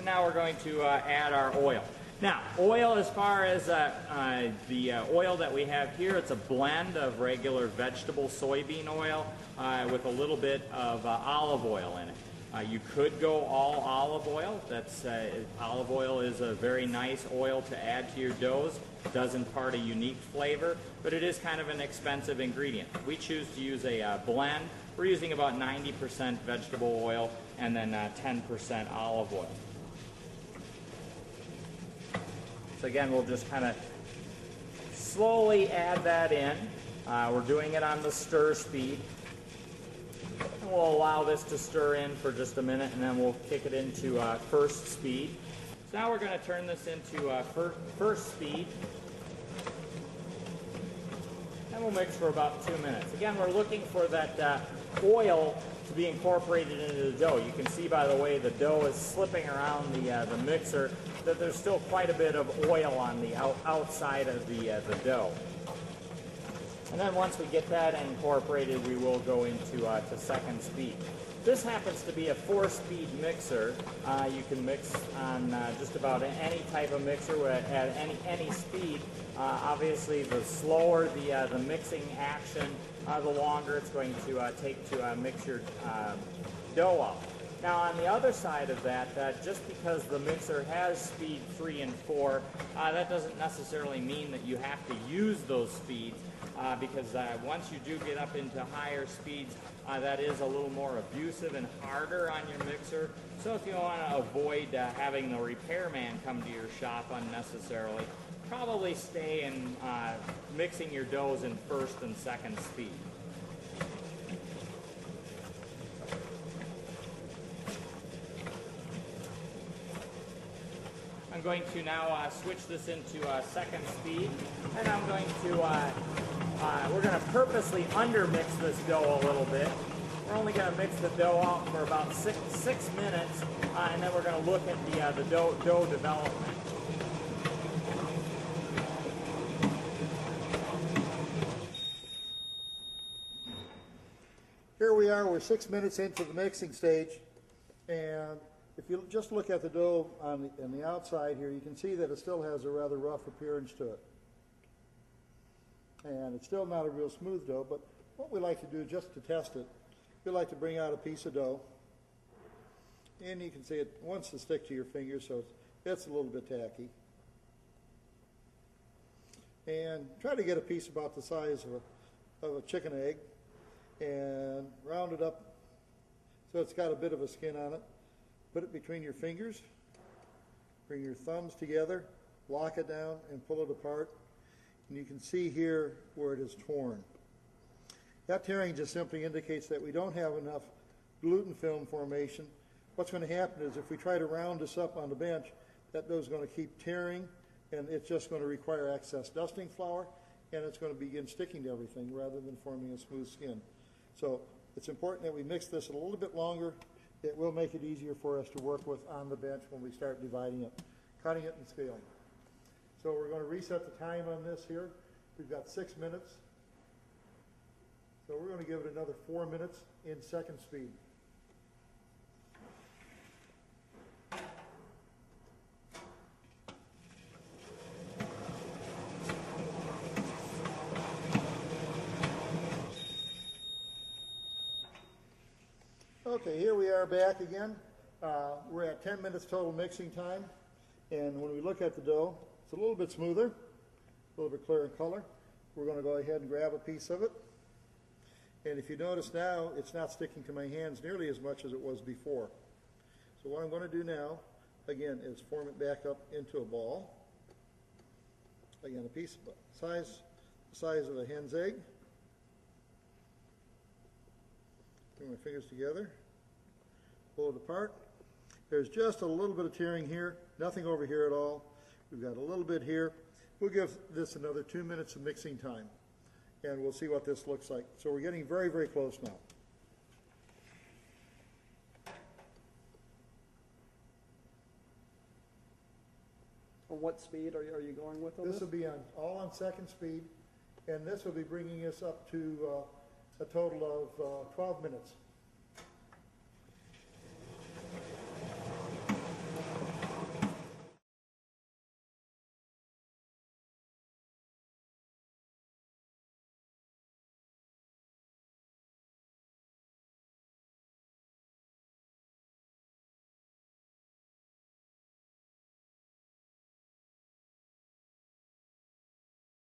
And now we're going to add our oil. Now, oil, as far as the oil that we have here, it's a blend of regular vegetable soybean oil with a little bit of olive oil in it. You could go all olive oil. Olive oil is a very nice oil to add to your doughs. It does impart a unique flavor, but it is kind of an expensive ingredient. We choose to use a blend. We're using about 90% vegetable oil and then 10% olive oil. So again, we'll just kind of slowly add that in. We're doing it on the stir speed. And we'll allow this to stir in for just a minute, and then we'll kick it into first speed. So now we're going to turn this into first speed. And we'll mix for about 2 minutes. Again, we're looking for that oil to be incorporated into the dough. You can see by the way the dough is slipping around the mixer that there's still quite a bit of oil on the outside of the dough. And then once we get that incorporated, we will go into to second speed. This happens to be a 4-speed mixer. You can mix on just about any type of mixer at any speed. Obviously, the slower the mixing action, the longer it's going to take to mix your dough up. Now, on the other side of that, just because the mixer has speed 3 and 4, that doesn't necessarily mean that you have to use those speeds. Because once you do get up into higher speeds, that is a little more abusive and harder on your mixer. So if you want to avoid having the repairman come to your shop unnecessarily, probably stay in mixing your doughs in first and second speed. I'm going to now switch this into second speed, and I'm going to we're going to purposely undermix this dough a little bit. We're only going to mix the dough out for about six minutes, and then we're going to look at the dough development. Here we are, we're 6 minutes into the mixing stage, and if you just look at the dough on the outside here, you can see that it still has a rather rough appearance to it. And it's still not a real smooth dough, but what we like to do just to test it, we like to bring out a piece of dough, and you can see it wants to stick to your fingers, so it's a little bit tacky. And try to get a piece about the size of a chicken egg, and round it up so it's got a bit of a skin on it. Put it between your fingers, bring your thumbs together, lock it down, and pull it apart. And you can see here where it is torn. That tearing just simply indicates that we don't have enough gluten film formation. What's going to happen is if we try to round this up on the bench, that dough is going to keep tearing, and it's just going to require excess dusting flour, and it's going to begin sticking to everything rather than forming a smooth skin. So it's important that we mix this a little bit longer. It will make it easier for us to work with on the bench when we start dividing it, cutting it and scaling. So we're going to reset the time on this here. We've got 6 minutes. So we're going to give it another 4 minutes in second speed. Okay, here we are back again. We're at 10 minutes total mixing time. And when we look at the dough, it's a little bit smoother, a little bit clearer in color. We're going to go ahead and grab a piece of it. And if you notice now, it's not sticking to my hands nearly as much as it was before. So what I'm going to do now, again, is form it back up into a ball. Again, a piece of the size of a hen's egg. Bring my fingers together, pull it apart. There's just a little bit of tearing here, nothing over here at all. We've got a little bit here. We'll give this another 2 minutes of mixing time, and we'll see what this looks like. So we're getting very, very close now. On what speed are you going with on this? This will be all on second speed, and this will be bringing us up to a total of 12 minutes.